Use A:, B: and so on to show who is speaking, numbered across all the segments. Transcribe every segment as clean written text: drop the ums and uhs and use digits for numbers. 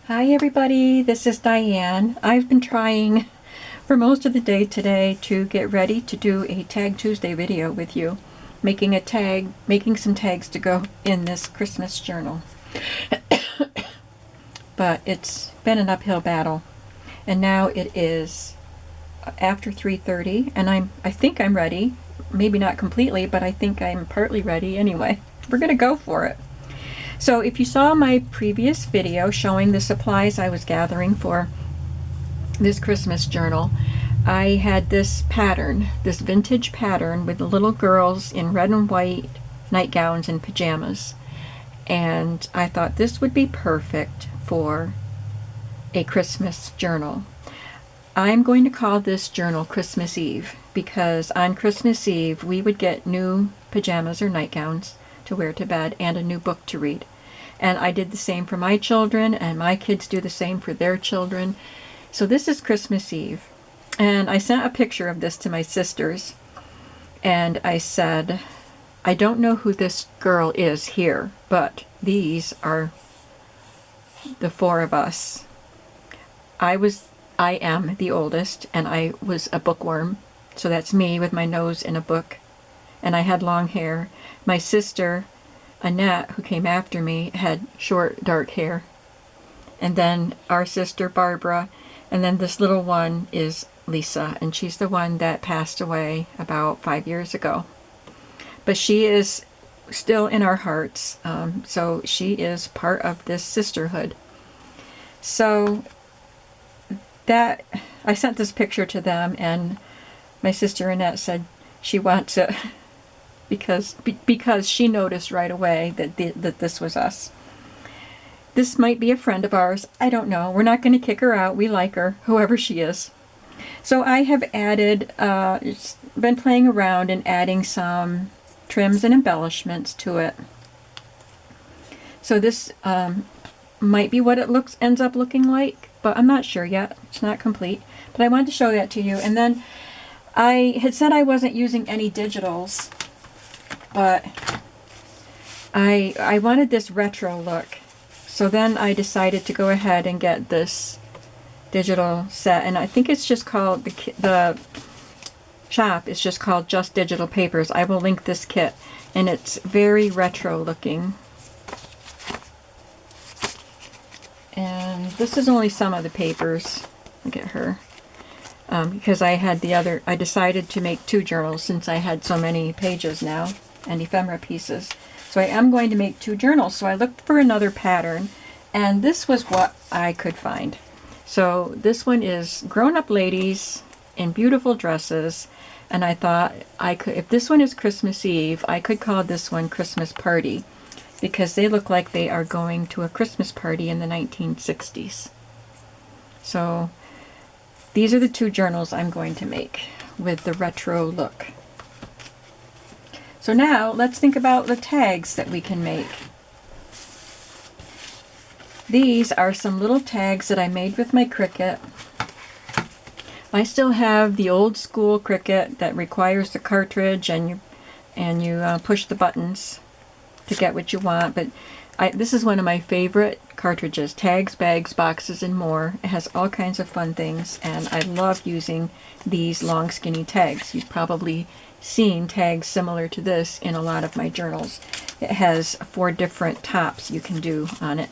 A: Hi everybody, this is Diane. I've been trying for most of the day today to get ready to do a Tag Tuesday video with you, making some tags to go in this Christmas journal. But it's been an uphill battle, and now it is after 3:30, and I think I'm ready. Maybe not completely, but I think I'm partly ready anyway. We're gonna go for it. So if you saw my previous video showing the supplies I was gathering for this Christmas journal, I had this pattern, this vintage pattern with the little girls in red and white nightgowns and pajamas. And I thought this would be perfect for a Christmas journal. I'm going to call this journal Christmas Eve because on Christmas Eve we would get new pajamas or nightgowns to wear to bed and a new book to read. And I did the same for my children, and my kids do the same for their children. So this is Christmas Eve. And I sent a picture of this to my sisters, and I said, I don't know who this girl is here, but these are the four of us. I am the oldest, and I was a bookworm. So that's me with my nose in a book. And I had long hair. My sister, Annette, who came after me, had short, dark hair. And then our sister, Barbara, and then this little one is Lisa, and she's the one that passed away about 5 years ago. But she is still in our hearts, so she is part of this sisterhood. So that I sent this picture to them, and my sister Annette said she wants it because she noticed right away that this was us. This might be a friend of ours. I don't know. We're not going to kick her out. We like her, whoever she is. So I have been playing around and adding some trims and embellishments to it. So this might be what it ends up looking like, but I'm not sure yet. It's not complete. But I wanted to show that to you. And then I had said I wasn't using any digitals, but I wanted this retro look. So then I decided to go ahead and get this digital set, and I think it's just called, the shop is just called Just Digital Papers. I will link this kit, and it's very retro looking. And this is only some of the papers. Look at her. Because I decided to make two journals since I had so many pages now and ephemera pieces. So I am going to make two journals. So I looked for another pattern, and this was what I could find. So this one is grown-up ladies in beautiful dresses, and I thought if this one is Christmas Eve, I could call this one Christmas Party, because they look like they are going to a Christmas party in the 1960s. So these are the two journals I'm going to make with the retro look. So now let's think about the tags that we can make. These are some little tags that I made with my Cricut. I still have the old school Cricut that requires the cartridge, and you push the buttons to get what you want. But this is one of my favorite cartridges. Tags, bags, boxes, and more. It has all kinds of fun things, and I love using these long skinny tags. You've probably seen tags similar to this in a lot of my journals. It has 4 different tops you can do on it.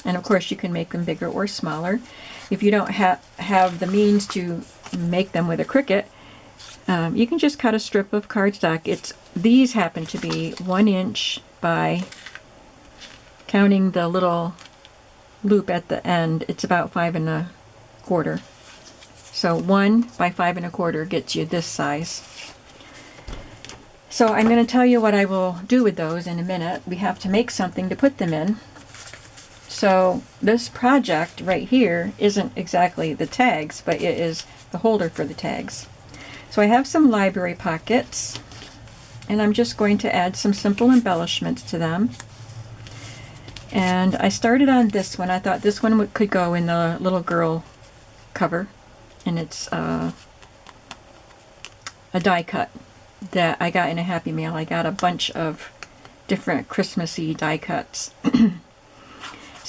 A: And of course you can make them bigger or smaller. If you don't have the means to make them with a Cricut, you can just cut a strip of cardstock. These happen to be 1 inch by, counting the little loop at the end, it's about 5 1/4. So 1 by 5 1/4 gets you this size. So I'm going to tell you what I will do with those in a minute. We have to make something to put them in. So this project right here isn't exactly the tags, but it is the holder for the tags. So I have some library pockets, and I'm just going to add some simple embellishments to them. And I started on this one. I thought this one could go in the little girl cover, and it's a die cut that I got in a Happy Mail. I got a bunch of different Christmassy die cuts.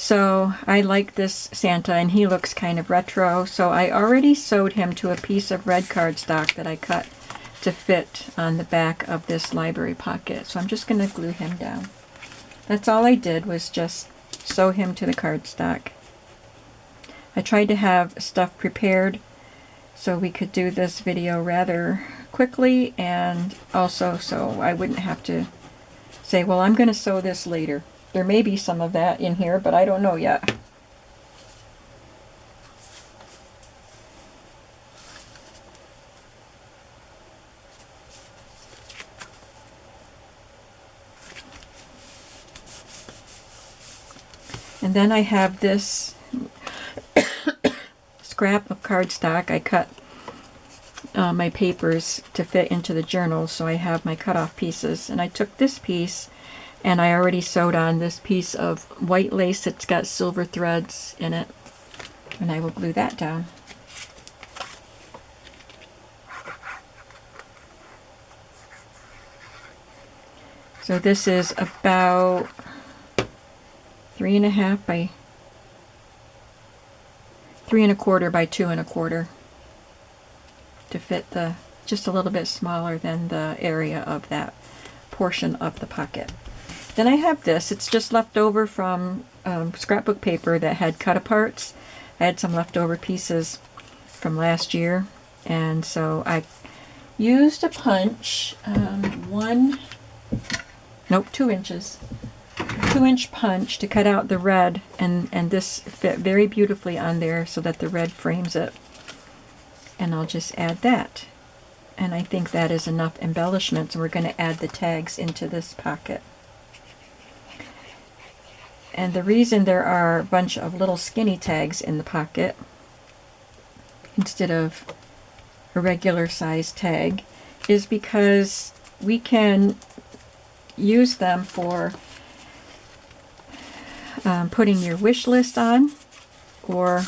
A: So I like this Santa, and he looks kind of retro. So I already sewed him to a piece of red cardstock that I cut to fit on the back of this library pocket. So I'm just going to glue him down. That's all I did, was just sew him to the cardstock. I tried to have stuff prepared so we could do this video rather quickly, and also so I wouldn't have to say, well, I'm going to sew this later. There may be some of that in here, but I don't know yet. And then I have this scrap of cardstock. I cut my papers to fit into the journal, so I have my cut off pieces. And I took this piece and I already sewed on this piece of white lace that's got silver threads in it. And I will glue that down. So this is about 3.5 by 3.25 by 2.25 to fit the, just a little bit smaller than the area of that portion of the pocket. Then I have this. It's just left over from scrapbook paper that had cut aparts. I had some leftover pieces from last year, and so I used a punch, 2 inches. 2-inch punch to cut out the red, and this fit very beautifully on there so that the red frames it. And I'll just add that. And I think that is enough embellishments, and we're going to add the tags into this pocket. And the reason there are a bunch of little skinny tags in the pocket instead of a regular size tag is because we can use them for putting your wish list on, or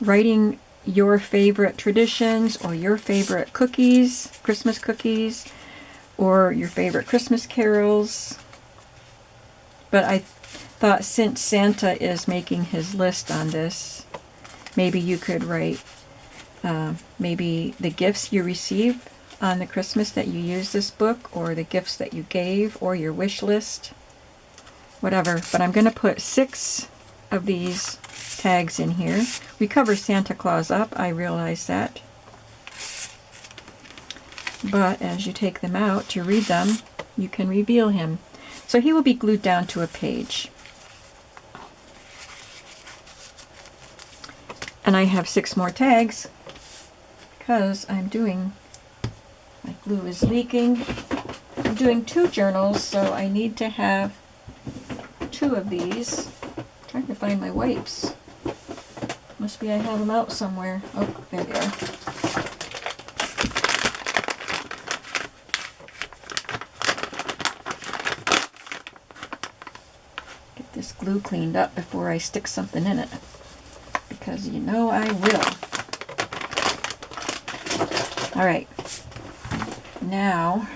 A: writing your favorite traditions or your favorite cookies, Christmas cookies, or your favorite Christmas carols. But I thought, since Santa is making his list on this, maybe you could write maybe the gifts you receive on the Christmas that you use this book, or the gifts that you gave, or your wish list. Whatever, but I'm going to put 6 of these tags in here. We cover Santa Claus up, I realize that. But as you take them out to read them, you can reveal him. So he will be glued down to a page. And I have 6 more tags because I'm doing, my glue is leaking. I'm doing 2 journals, so I need to have 2 of these. I'm trying to find my wipes. Must be I have them out somewhere. Oh, there they are. Get this glue cleaned up before I stick something in it, because you know I will. All right. Now,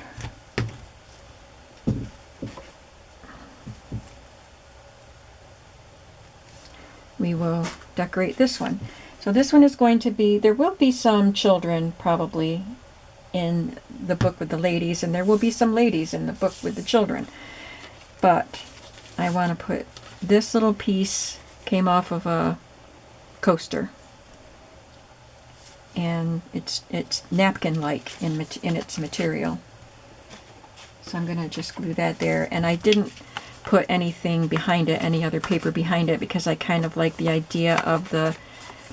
A: we will decorate this one. So this one is going to be, there will be some children probably in the book with the ladies, and there will be some ladies in the book with the children. But I want to put, this little piece came off of a coaster, and it's napkin-like in its material. So I'm going to just glue that there, and I didn't put anything behind it, any other paper behind it, because I kind of like the idea of the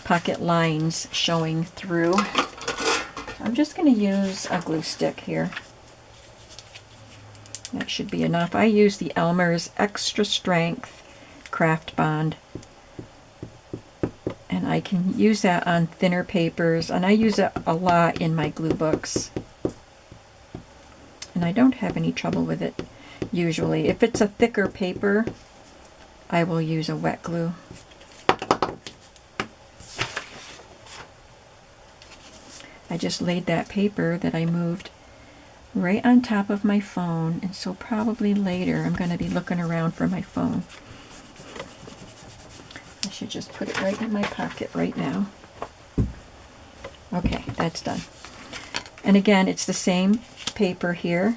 A: pocket lines showing through. I'm just going to use a glue stick here. That should be enough. I use the Elmer's Extra Strength Craft Bond, and I can use that on thinner papers, and I use it a lot in my glue books, and I don't have any trouble with it usually. If it's a thicker paper, I will use a wet glue. I just laid that paper that I moved right on top of my phone, and so probably later I'm going to be looking around for my phone. should just put it right in my pocket right now. Okay, that's done. And again, it's the same paper here.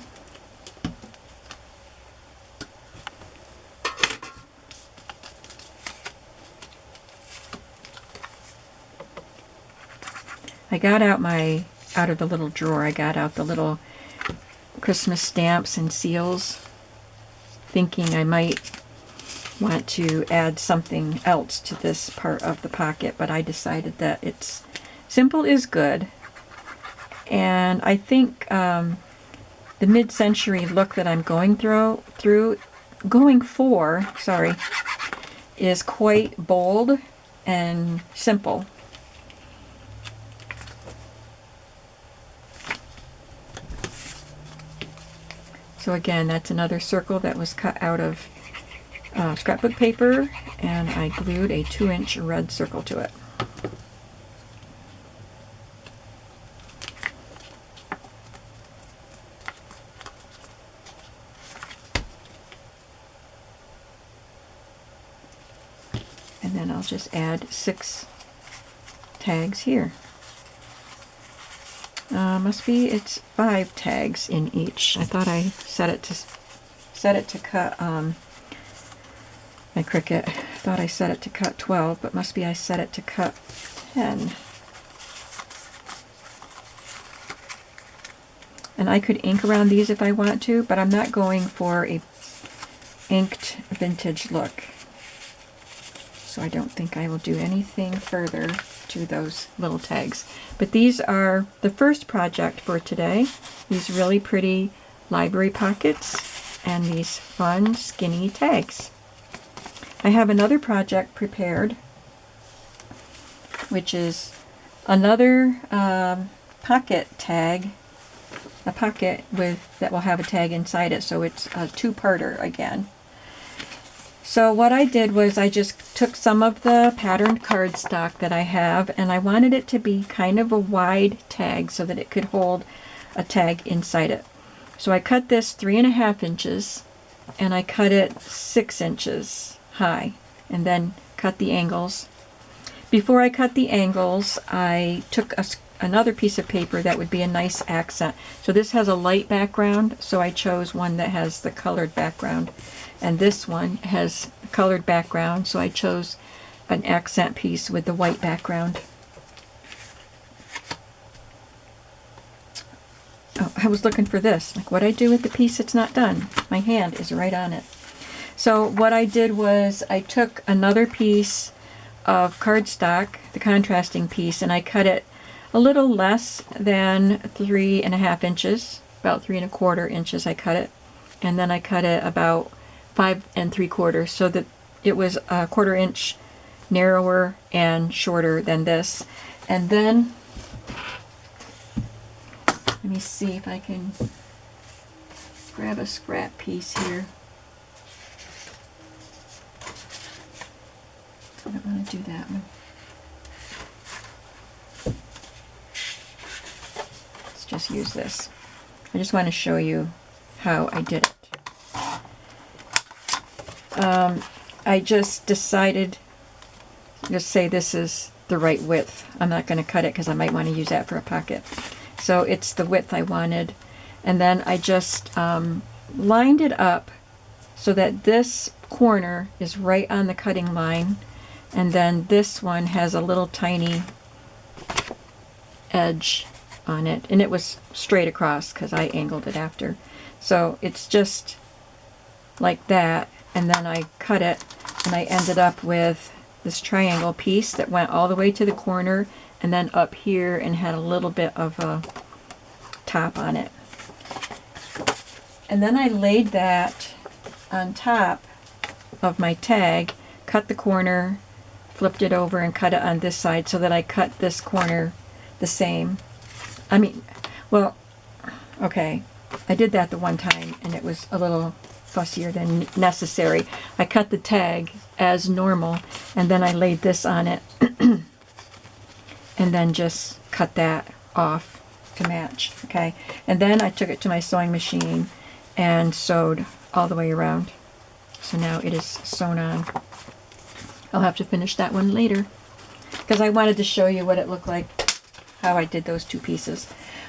A: I got out out of the little drawer, I got out the little Christmas stamps and seals, thinking I might want to add something else to this part of the pocket, but I decided that it's simple is good. And I think the mid-century look that I'm going for, is quite bold and simple. So again, that's another circle that was cut out of scrapbook paper, and I glued a 2-inch red circle to it. And then I'll just add 6 tags here. It's 5 tags in each. I thought I set it to cut my Cricut. I thought I set it to cut 12, but must be I set it to cut 10. And I could ink around these if I want to, but I'm not going for a inked vintage look. So I don't think I will do anything further to those little tags. But these are the first project for today. These really pretty library pockets and these fun skinny tags. I have another project prepared, which is another pocket tag, a pocket that will have a tag inside it. So it's a 2-parter again. So what I did was I just took some of the patterned cardstock that I have, and I wanted it to be kind of a wide tag so that it could hold a tag inside it. So I cut this 3.5 inches, and I cut it 6 inches high, and then cut the angles. Before I cut the angles, I took another piece of paper that would be a nice accent. So this has a light background, so I chose one that has the colored background. And this one has a colored background, so I chose an accent piece with the white background. Oh, I was looking for this. Like, what I do with the piece that's not done? My hand is right on it. So what I did was I took another piece of cardstock, the contrasting piece, and I cut it a little less than 3.5 inches, about 3.25 inches I cut it. And then I cut it about 5 3/4, so that it was a 1/4 inch narrower and shorter than this. And then, let me see if I can grab a scrap piece here. I don't want to do that one. Let's just use this. I just want to show you how I did it. I just decided, just say this is the right width. I'm not going to cut it because I might want to use that for a pocket. So it's the width I wanted. And then I just lined it up so that this corner is right on the cutting line. And then this one has a little tiny edge on it. And it was straight across because I angled it after. So it's just like that. And then I cut it, and I ended up with this triangle piece that went all the way to the corner and then up here and had a little bit of a top on it. And then I laid that on top of my tag, cut the corner, flipped it over and cut it on this side so that I cut this corner the same. Well, okay, I did that the one time and it was a little fussier than necessary. I cut the tag as normal and then I laid this on it and then just cut that off to match. Okay, and then I took it to my sewing machine and sewed all the way around. So now it is sewn on. I'll have to finish that one later because I wanted to show you what it looked like, how I did those 2 pieces.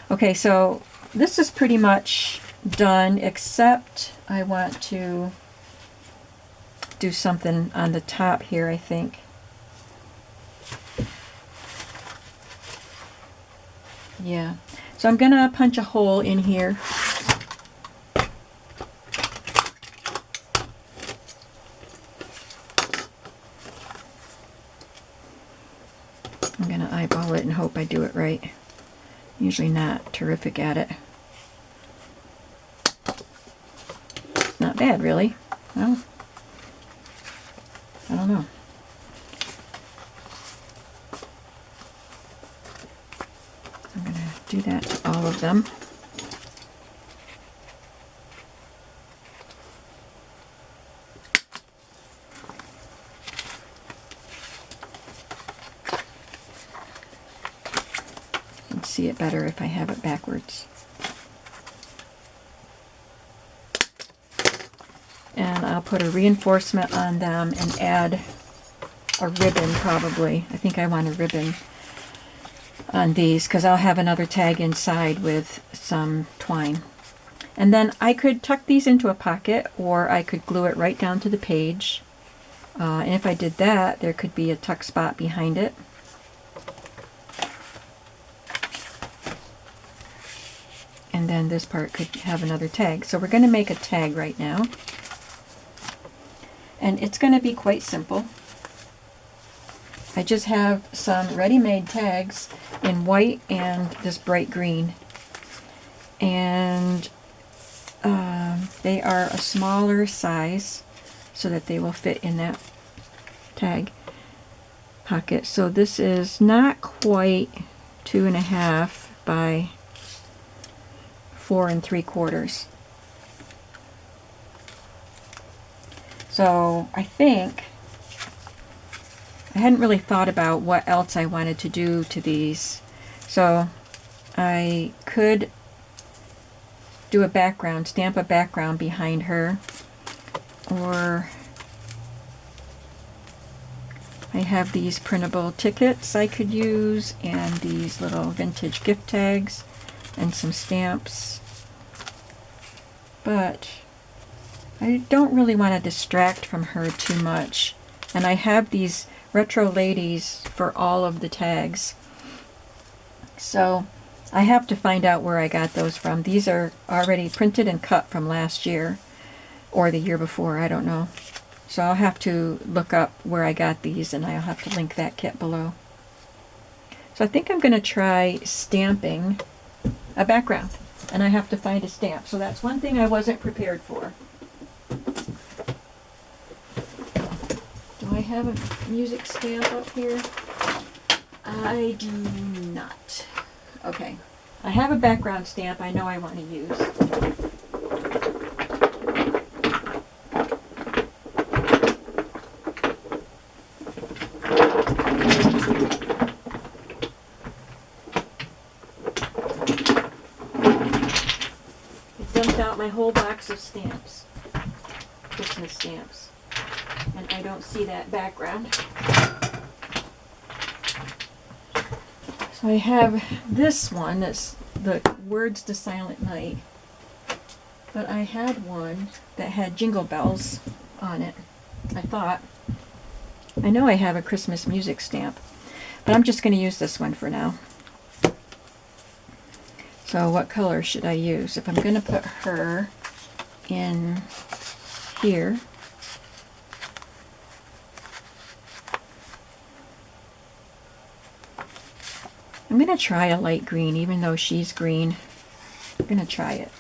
A: Okay, so this is pretty much done, except I want to do something on the top here, I think. Yeah, so I'm gonna punch a hole in here. I'm gonna eyeball it and hope I do it right. Usually not terrific at it. Not bad, really. Well, I don't know. I'm going to do that to all of them. You can see it better if I have it backwards. And I'll put a reinforcement on them and add a ribbon probably. I think I want a ribbon on these because I'll have another tag inside with some twine. And then I could tuck these into a pocket, or I could glue it right down to the page. And if I did that, there could be a tuck spot behind it. And then this part could have another tag. So we're going to make a tag right now. And it's going to be quite simple. I just have some ready-made tags in white and this bright green. And they are a smaller size so that they will fit in that tag pocket. So this is not quite 2.5 by 4 3/4. So I think I hadn't really thought about what else I wanted to do to these. So I could do a background, stamp a background behind her, or I have these printable tickets I could use, and these little vintage gift tags, and some stamps. But I don't really want to distract from her too much. And I have these retro ladies for all of the tags. So I have to find out where I got those from. These are already printed and cut from last year or the year before, I don't know. So I'll have to look up where I got these, and I'll have to link that kit below. So I think I'm going to try stamping a background, and I have to find a stamp. So that's one thing I wasn't prepared for. Do I have a music stamp up here? I do not. Okay. I have a background stamp I know I want to use. I dumped out my whole box of stamps. Christmas stamps. And I don't see that background. So I have this one that's the Words to Silent Night. But I had one that had Jingle Bells on it, I thought. I know I have a Christmas music stamp, but I'm just going to use this one for now. So what color should I use? If I'm going to put her in here, I'm going to try a light green, even though she's green. I'm going to try it.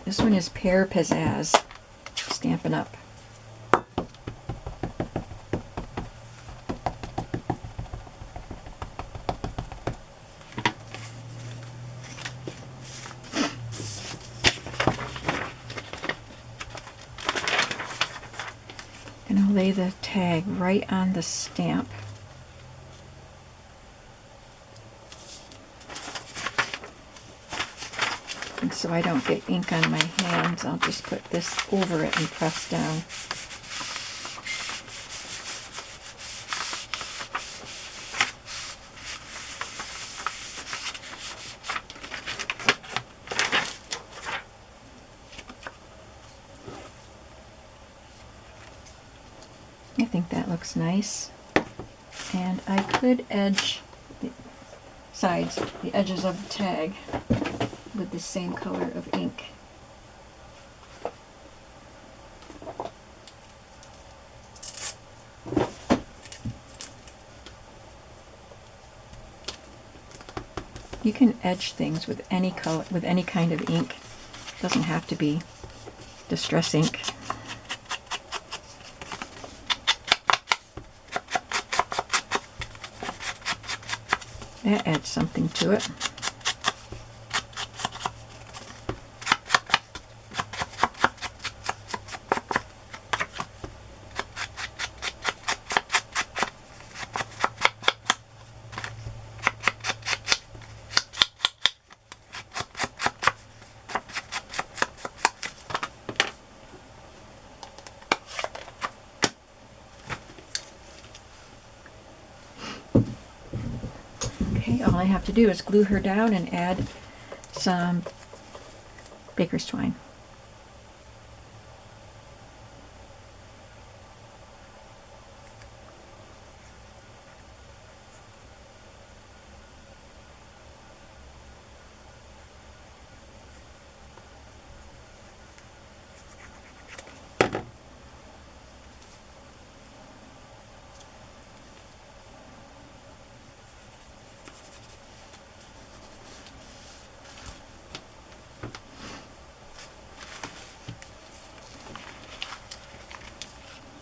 A: This one is Pear Pizzazz, Stampin' Up. And I'll lay the tag right on the stamp. You can so I don't get ink on my hands, I'll just put this over it and press down. I think that looks nice. And I could edge the sides, the edges of the tag with the same color of ink. You can edge things with any color, with any kind of ink. It doesn't have to be distress ink. That adds something to it. Okay, all I have to do is glue her down and add some baker's twine.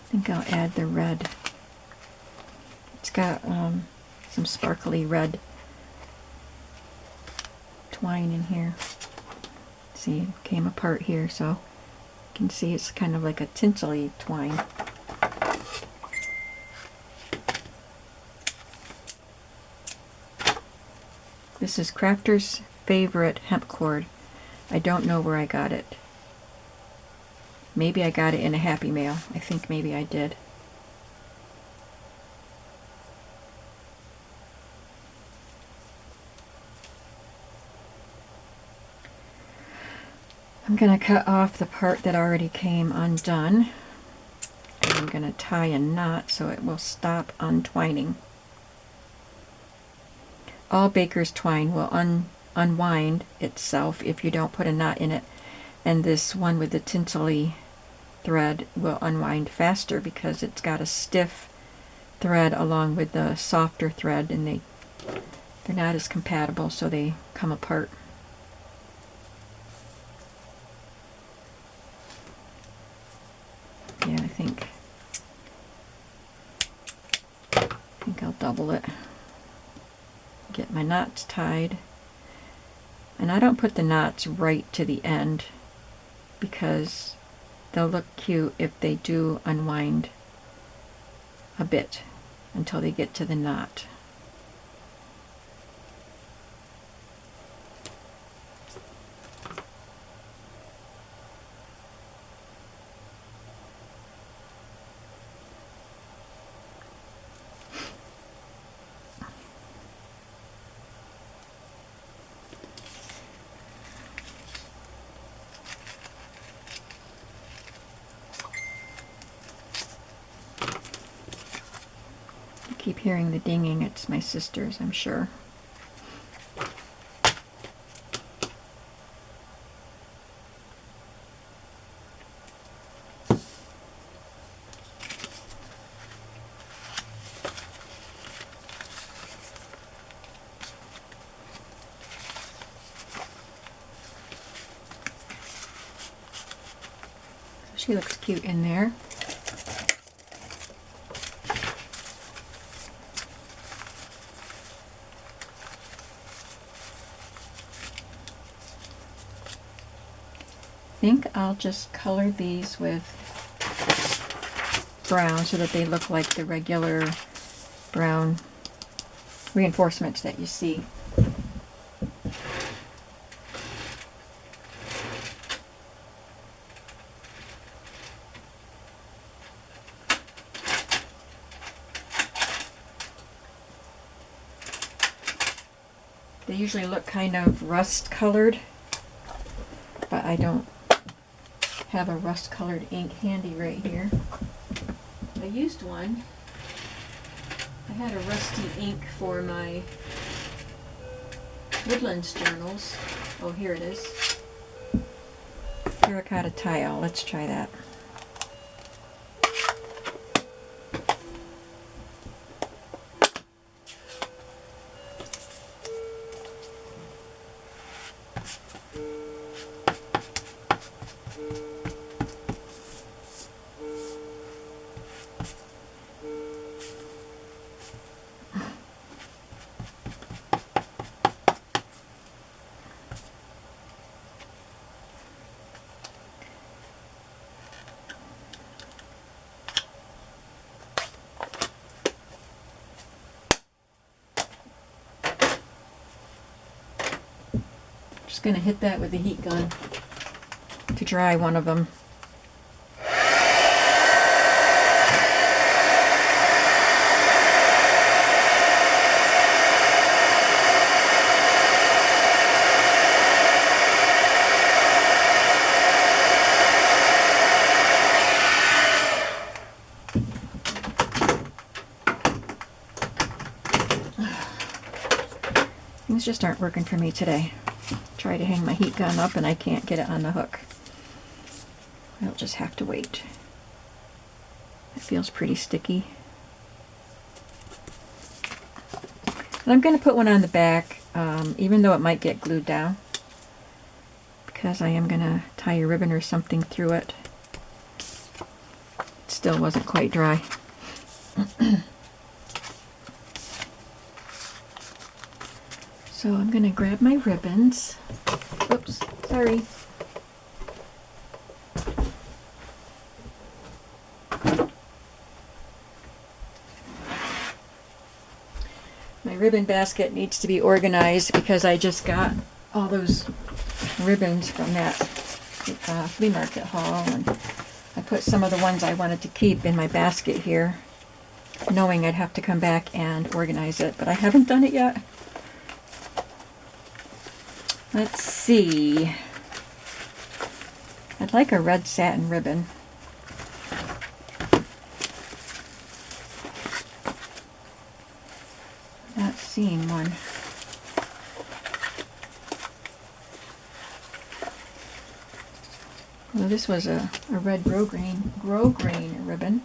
A: I think I'll add the red. It's got some sparkly red twine in here. See, it came apart here, so you can see it's kind of like a tinsel-y twine. This is Crafter's Favorite hemp cord. I don't know where I got it. Maybe I got it in a Happy Mail. I think maybe I did. I'm going to cut off the part that already came undone. And I'm going to tie a knot so it will stop untwining. All baker's twine will unwind itself if you don't put a knot in it. And this one with the tinsel-y thread will unwind faster because it's got a stiff thread along with the softer thread, and they're not as compatible, so they come apart. Yeah, I think I'll double it. Get my knots tied. And I don't put the knots right to the end because they'll look cute if they do unwind a bit until they get to the knot. Keep hearing the dinging. It's my sister's, I'm sure. She looks cute in there. I think I'll just color these with brown so that they look like the regular brown reinforcements that you see. They usually look kind of rust colored, but I don't have a rust colored ink handy right here. I used one. I had a rusty ink for my Woodlands journals. Oh, here it is. Terracotta tile. Let's try that. Just going to hit that with the heat gun to dry one of them. Things just aren't working for me today. Try to hang my heat gun up and I can't get it on the hook. I'll just have to wait. It feels pretty sticky. And I'm going to put one on the back, even though it might get glued down, because I am going to tie a ribbon or something through it. It still wasn't quite dry. So I'm going to grab my ribbons. Oops, sorry. My ribbon basket needs to be organized because I just got all those ribbons from that flea market haul, and I put some of the ones I wanted to keep in my basket here, knowing I'd have to come back and organize it, but I haven't done it yet. Let's see. I'd like a red satin ribbon. Not seeing one. Well, this was a red grosgrain ribbon.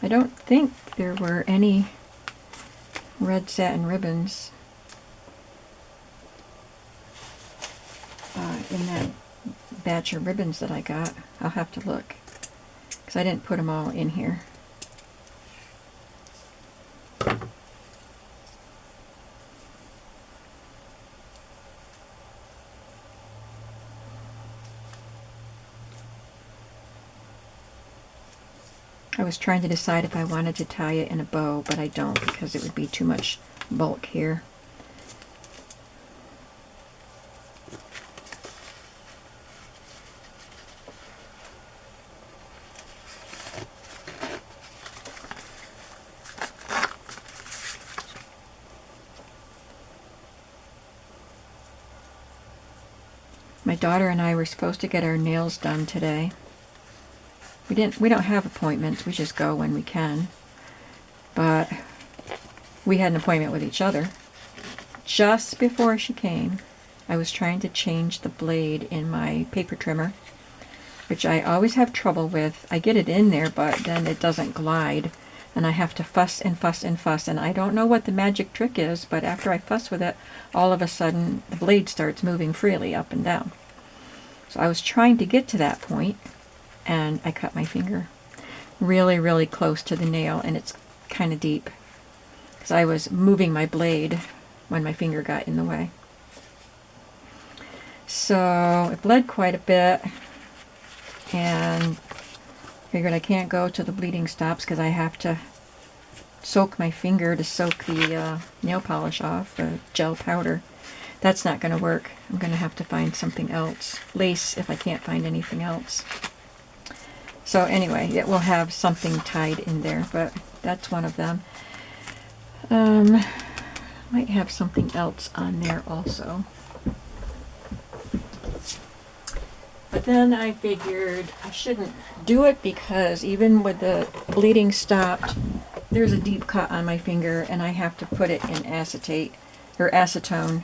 A: I don't think there were any red satin ribbons in that batch of ribbons that I got. I'll have to look because I didn't put them all in here. I was trying to decide if I wanted to tie it in a bow, but I don't because it would be too much bulk here. My daughter and I were supposed to get our nails done today. We don't have appointments, we just go when we can. But we had an appointment with each other. Just before she came, I was trying to change the blade in my paper trimmer, which I always have trouble with. I get it in there, but then it doesn't glide, and I have to fuss and fuss and fuss, and I don't know what the magic trick is, but after I fuss with it, all of a sudden the blade starts moving freely up and down. So I was trying to get to that point, and I cut my finger really, really close to the nail, and it's kind of deep because I was moving my blade when my finger got in the way. So it bled quite a bit, and figured I can't go till the bleeding stops because I have to soak my finger to soak the nail polish off, the gel powder. That's not going to work. I'm going to have to find something else. Lace if I can't find anything else. So anyway, it will have something tied in there, but that's one of them. Might have something else on there also. But then I figured I shouldn't do it because even with the bleeding stopped, there's a deep cut on my finger and I have to put it in acetate or acetone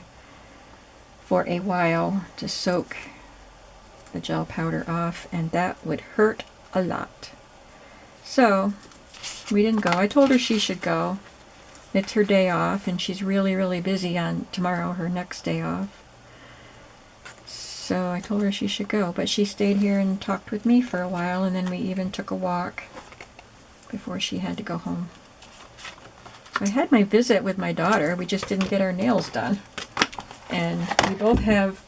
A: for a while to soak the gel powder off, and that would hurt a lot. So we didn't go. I told her she should go. It's her day off and she's really, really busy on tomorrow, her next day off. So I told her she should go, but she stayed here and talked with me for a while, and then we even took a walk before she had to go home. So I had my visit with my daughter. We just didn't get our nails done. And we both have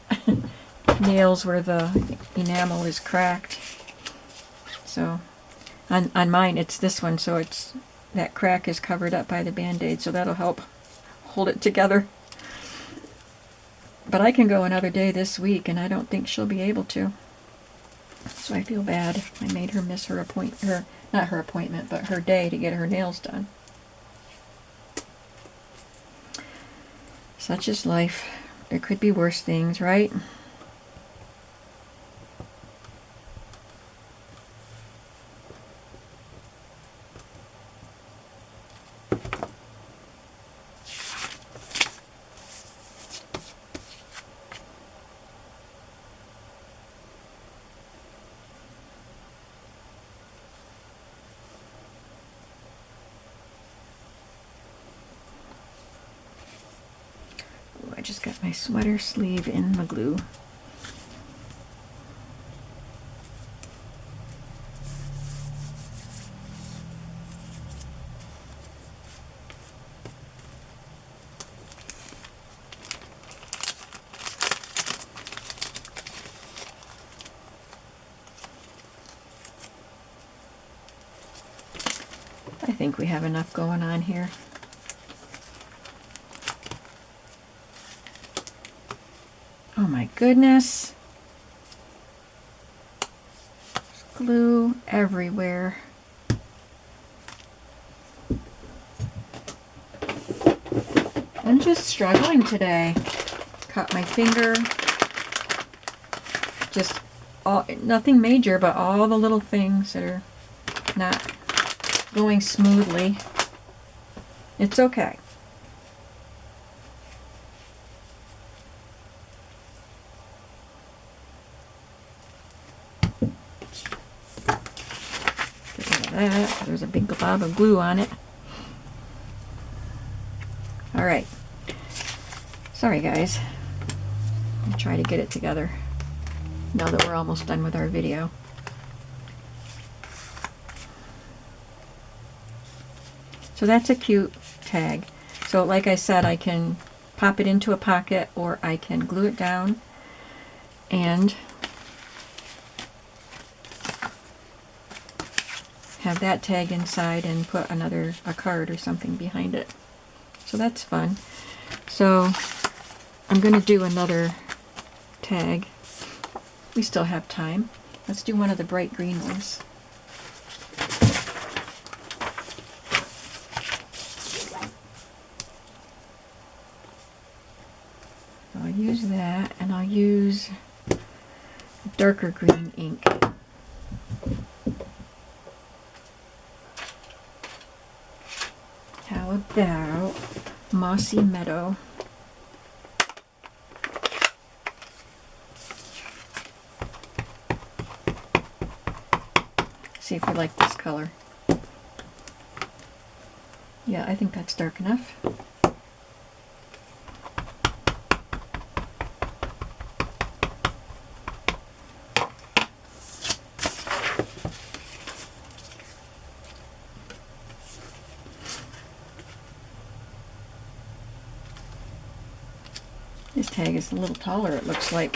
A: nails where the enamel is cracked. So on mine it's this one, so it's that crack is covered up by the Band-Aid, so that'll help hold it together. But I can go another day this week, and I don't think she'll be able to. So I feel bad. I made her miss her not her appointment, but her day to get her nails done. Such is life. There could be worse things, right? I just got my sweater sleeve in the glue. I think we have enough going on here. Oh my goodness. There's glue everywhere. I'm just struggling today. Cut my finger. Just nothing major, but all the little things that are not going smoothly. It's okay. That. There's a big glob of glue on it. All right. Sorry, guys. I'll try to get it together now that we're almost done with our video. So that's a cute tag. So like I said, I can pop it into a pocket or I can glue it down and have that tag inside and put a card or something behind it. So that's fun. So I'm going to do another tag. We still have time. Let's do one of the bright green ones. I'll use that, and I'll use darker green ink. How about Mossy Meadow? See if you like this color. Yeah, I think that's dark enough. This tag is a little taller, it looks like.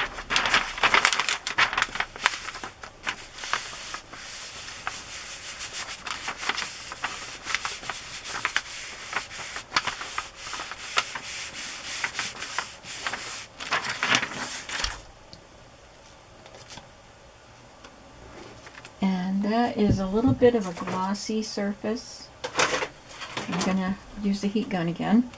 A: And that is a little bit of a glossy surface. I'm going gonna use the heat gun again.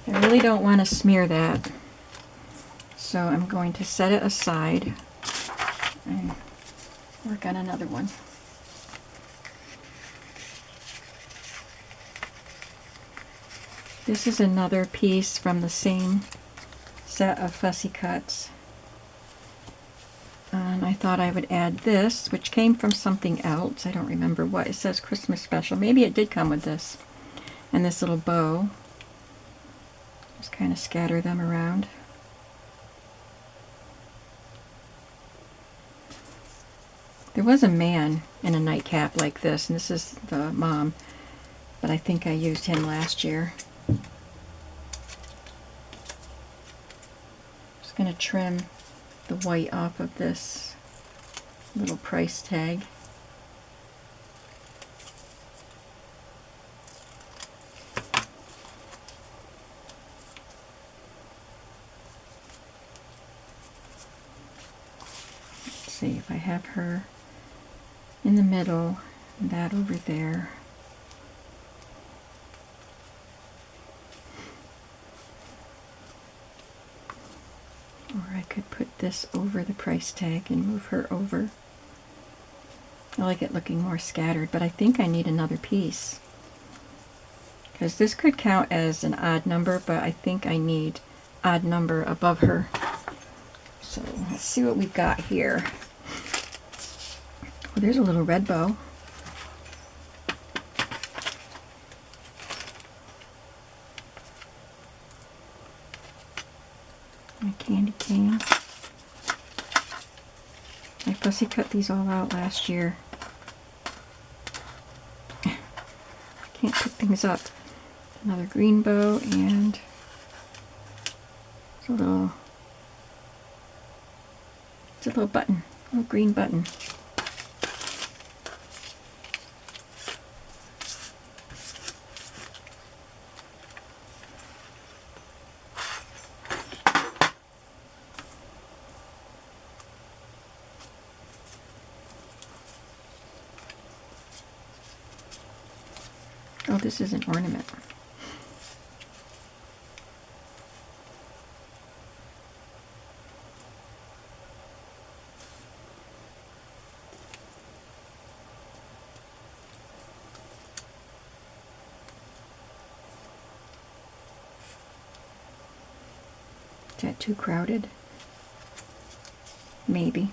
A: I really don't want to smear that, so I'm going to set it aside and work on another one. This is another piece from the same set of fussy cuts, and I thought I would add this, which came from something else. I don't remember what. It says Christmas special. Maybe it did come with this, and this little bow. Just kind of scatter them around. There was a man in a nightcap like this, and this is the mom, but I think I used him last year. Just going to trim the white off of this little price tag. See if I have her in the middle, and that over there. Or I could put this over the price tag and move her over. I like it looking more scattered, but I think I need another piece, because this could count as an odd number, but I think I need odd number above her. So let's see what we've got here. Oh, there's a little red bow. My candy cane. I fussy cut these all out last year. I can't pick things up. Another green bow, and it's a little button, a little green button. Oh, this is an ornament. Is that too crowded? Maybe.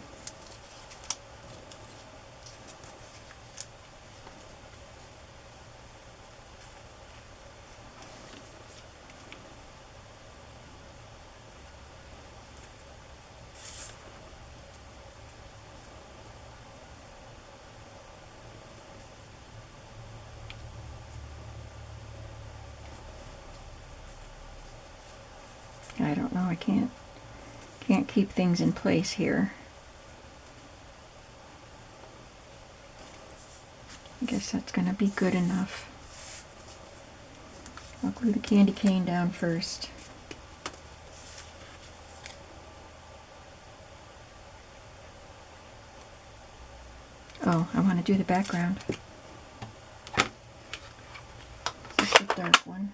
A: I don't know, I can't keep things in place here. I guess that's going to be good enough. I'll glue the candy cane down first. Oh, I want to do the background. This is the dark one.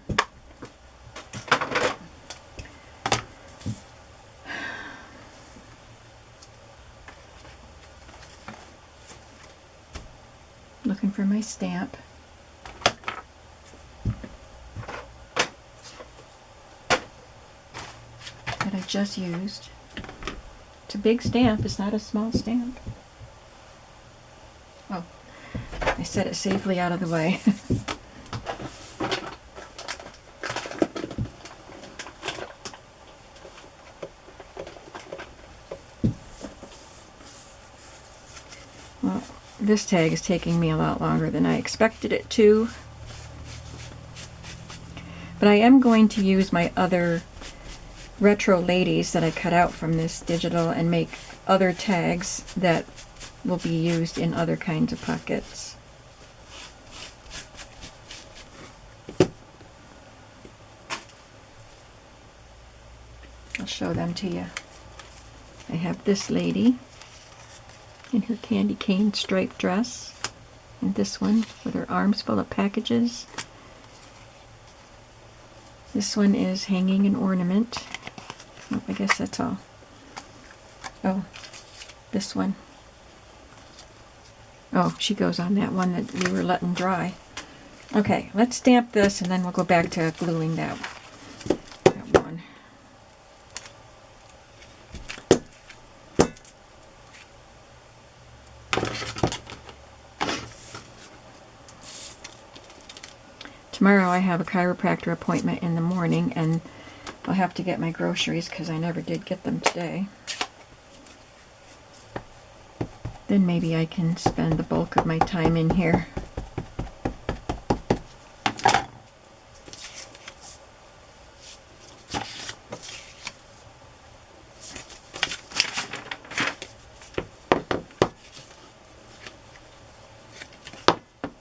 A: Looking for my stamp. That I just used. It's a big stamp, it's not a small stamp. Oh, I set it safely out of the way. This tag is taking me a lot longer than I expected it to. But I am going to use my other retro ladies that I cut out from this digital and make other tags that will be used in other kinds of pockets. I'll show them to you. I have this lady in her candy cane striped dress, and this one with her arms full of packages. This one is hanging an ornament. Oh, I guess that's all. Oh, this one. Oh, she goes on that one that we were letting dry. Okay, let's stamp this and then we'll go back to gluing that one. Tomorrow I have a chiropractor appointment in the morning, and I'll have to get my groceries because I never did get them today. Then maybe I can spend the bulk of my time in here.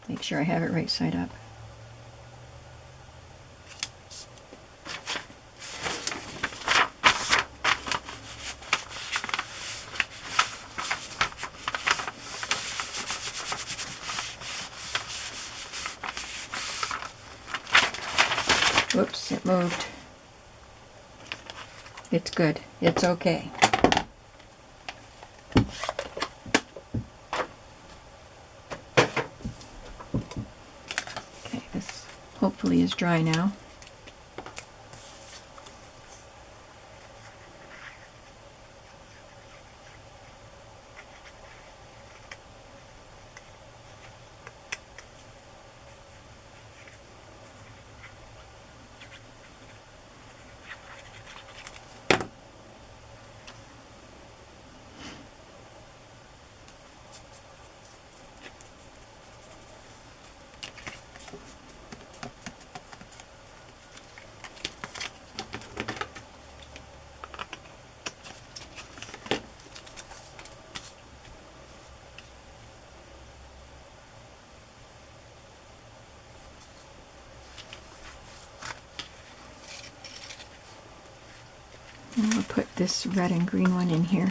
A: Make sure I have it right side up. Whoops, it moved. It's good. It's okay. Okay, this hopefully is dry now. And we'll put this red and green one in here.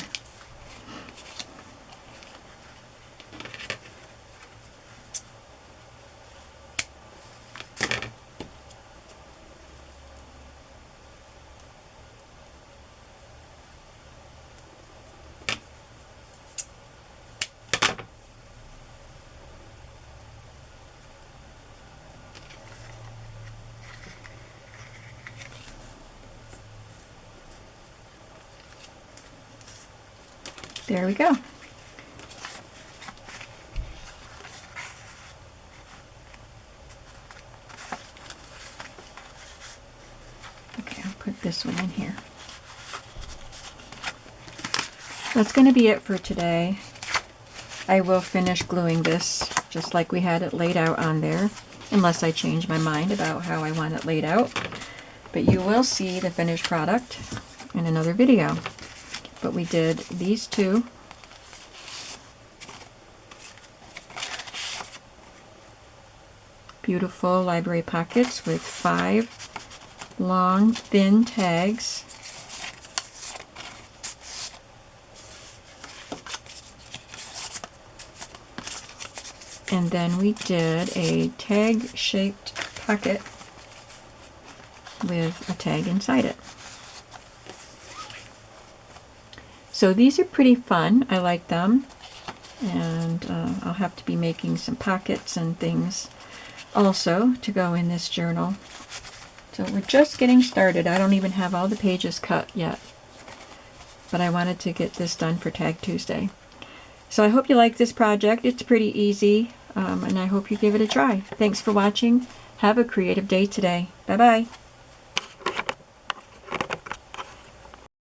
A: There we go. Okay, I'll put this one in here. That's going to be it for today. I will finish gluing this just like we had it laid out on there, unless I change my mind about how I want it laid out. But you will see the finished product in another video. But we did these two. Beautiful library pockets with 5 long, thin tags. And then we did a tag-shaped pocket with a tag inside it. So these are pretty fun. I like them. And I'll have to be making some pockets and things also to go in this journal. So we're just getting started. I don't even have all the pages cut yet. But I wanted to get this done for Tag Tuesday. So I hope you like this project. It's pretty easy. And I hope you give it a try. Thanks for watching. Have a creative day today. Bye-bye.